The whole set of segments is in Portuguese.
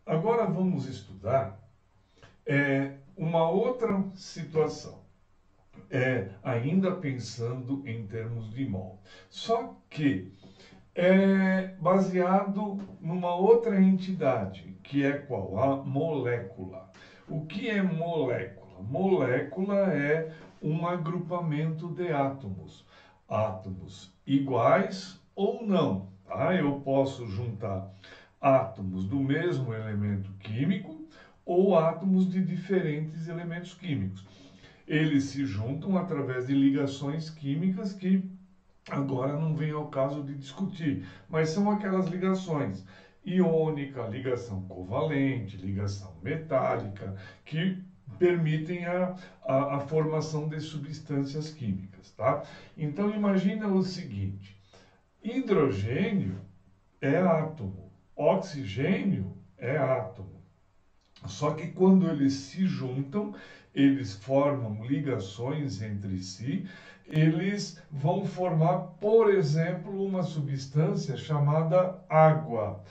Agora vamos estudar uma outra situação, ainda pensando em termos de mol. Só que é baseado numa outra entidade, que é qual? A molécula. O que é molécula? Molécula é um agrupamento de átomos. Átomos iguais ou não. Tá? Eu posso juntar átomos do mesmo elemento químico ou átomos de diferentes elementos químicos. Eles se juntam através de ligações químicas que agora não vem ao caso de discutir, mas são aquelas ligações iônica, ligação covalente, ligação metálica, que permitem a formação de substâncias químicas, tá? Então imagina o seguinte: hidrogênio é átomo, oxigênio é átomo. Só que quando eles se juntam, eles formam ligações entre si, eles vão formar, por exemplo, uma substância chamada água.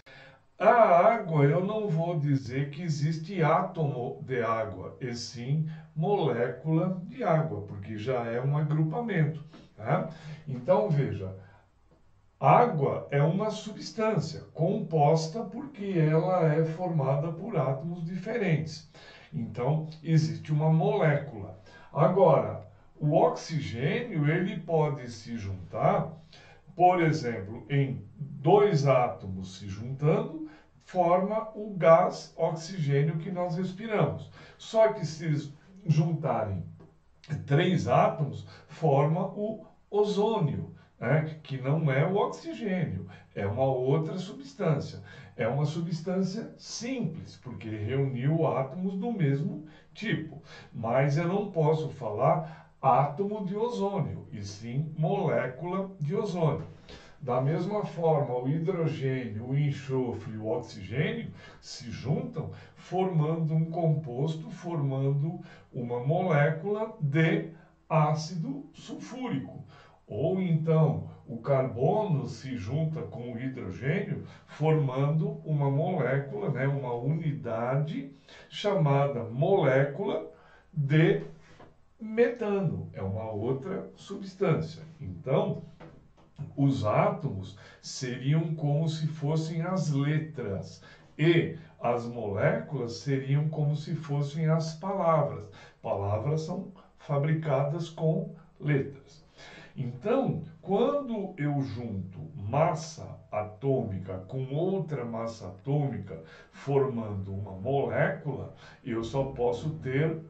A água, eu não vou dizer que existe átomo de água, e sim molécula de água, porque já é um agrupamento. Tá? Então, veja, água é uma substância composta porque ela é formada por átomos diferentes. Então, existe uma molécula. Agora, o oxigênio, ele pode se juntar, por exemplo, em dois átomos se juntando, forma o gás oxigênio que nós respiramos. Só que se juntarem três átomos, forma o ozônio, né? Que não é o oxigênio, é uma outra substância. É uma substância simples, porque reuniu átomos do mesmo tipo. Mas eu não posso falar átomo de ozônio, e sim molécula de ozônio. Da mesma forma, o hidrogênio, o enxofre e o oxigênio se juntam, formando um composto, formando uma molécula de ácido sulfúrico. Ou então, o carbono se junta com o hidrogênio, formando uma molécula, né, uma unidade chamada molécula de metano. É uma outra substância. Então, os átomos seriam como se fossem as letras e as moléculas seriam como se fossem as palavras. Palavras são fabricadas com letras. Então, quando eu junto massa atômica com outra massa atômica formando uma molécula, eu só posso ter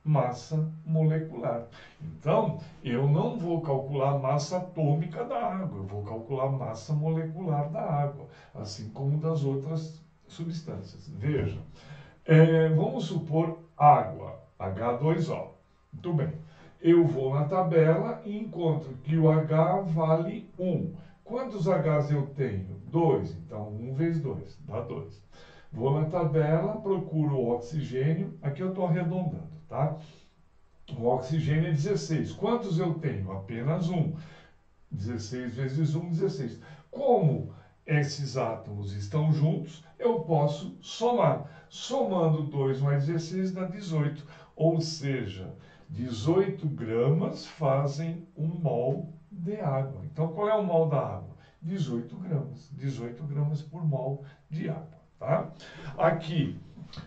massa molecular. Então, eu não vou calcular a massa atômica da água, eu vou calcular a massa molecular da água, assim como das outras substâncias. Veja, vamos supor água, H2O. Muito bem. Eu vou na tabela e encontro que o H vale 1. Quantos Hs eu tenho? 2. Então, 1 vezes 2 dá 2. Vou na tabela, procuro o oxigênio. Aqui eu estou arredondando, tá? O oxigênio é 16. Quantos eu tenho? Apenas 1. 16 vezes 1, 16. Como esses átomos estão juntos, eu posso somar. Somando 2 mais 16 dá 18. Ou seja, 18 gramas fazem 1 mol de água. Então, qual é o mol da água? 18 gramas. 18 gramas por mol de água. Tá? Aqui,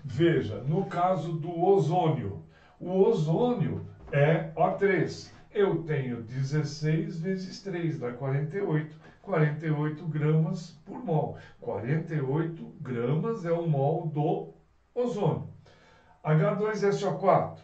veja, no caso do ozônio. O ozônio é O3. Eu tenho 16 vezes 3, dá 48. 48 gramas por mol. 48 gramas é o mol do ozônio. H2SO4,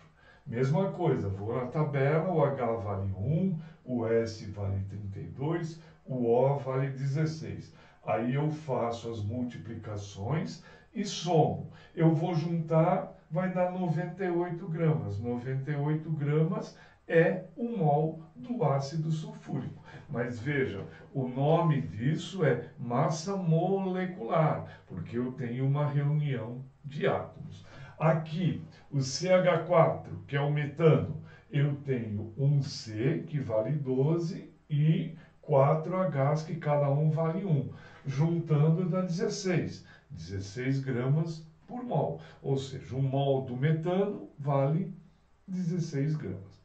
mesma coisa. Vou na tabela, o H vale 1, o S vale 32, o O vale 16. Aí eu faço as multiplicações e somo. Eu vou juntar, vai dar 98 gramas. 98 gramas é o mol do ácido sulfúrico. Mas veja, o nome disso é massa molecular, porque eu tenho uma reunião de átomos. Aqui, o CH4, que é o metano, eu tenho um C, que vale 12, e 4 Hs, que cada um vale 1. Juntando dá 16. 16 gramas por mol. Ou seja, 1 mol do metano vale 16 gramas.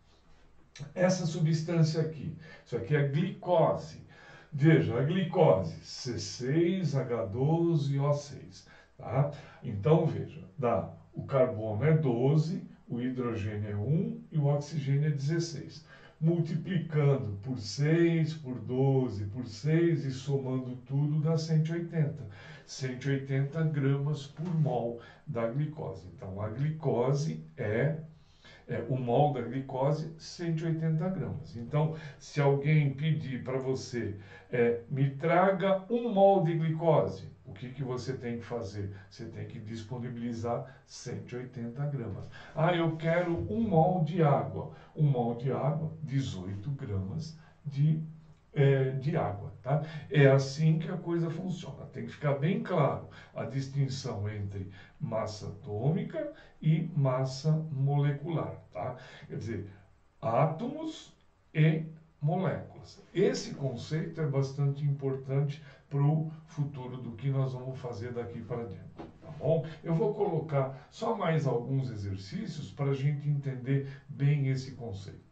Essa substância aqui, isso aqui é glicose. Veja, a glicose, C6H12O6. Tá? Então, veja, dá, o carbono é 12, o hidrogênio é 1 e o oxigênio é 16. Multiplicando por 6, por 12, por 6 e somando tudo dá 180. 180 gramas por mol da glicose. Então, a glicose o mol da glicose, 180 gramas. Então, se alguém pedir para você, me traga 1 mol de glicose, o que você tem que fazer? Você tem que disponibilizar 180 gramas. Ah, eu quero 1 mol de água. 1 mol de água, 18 gramas de água. Tá? É assim que a coisa funciona. Tem que ficar bem claro a distinção entre massa atômica e massa molecular. Tá? Quer dizer, átomos e moléculas. Esse conceito é bastante importante para o futuro do que nós vamos fazer daqui para dentro. Tá bom? Eu vou colocar só mais alguns exercícios para a gente entender bem esse conceito.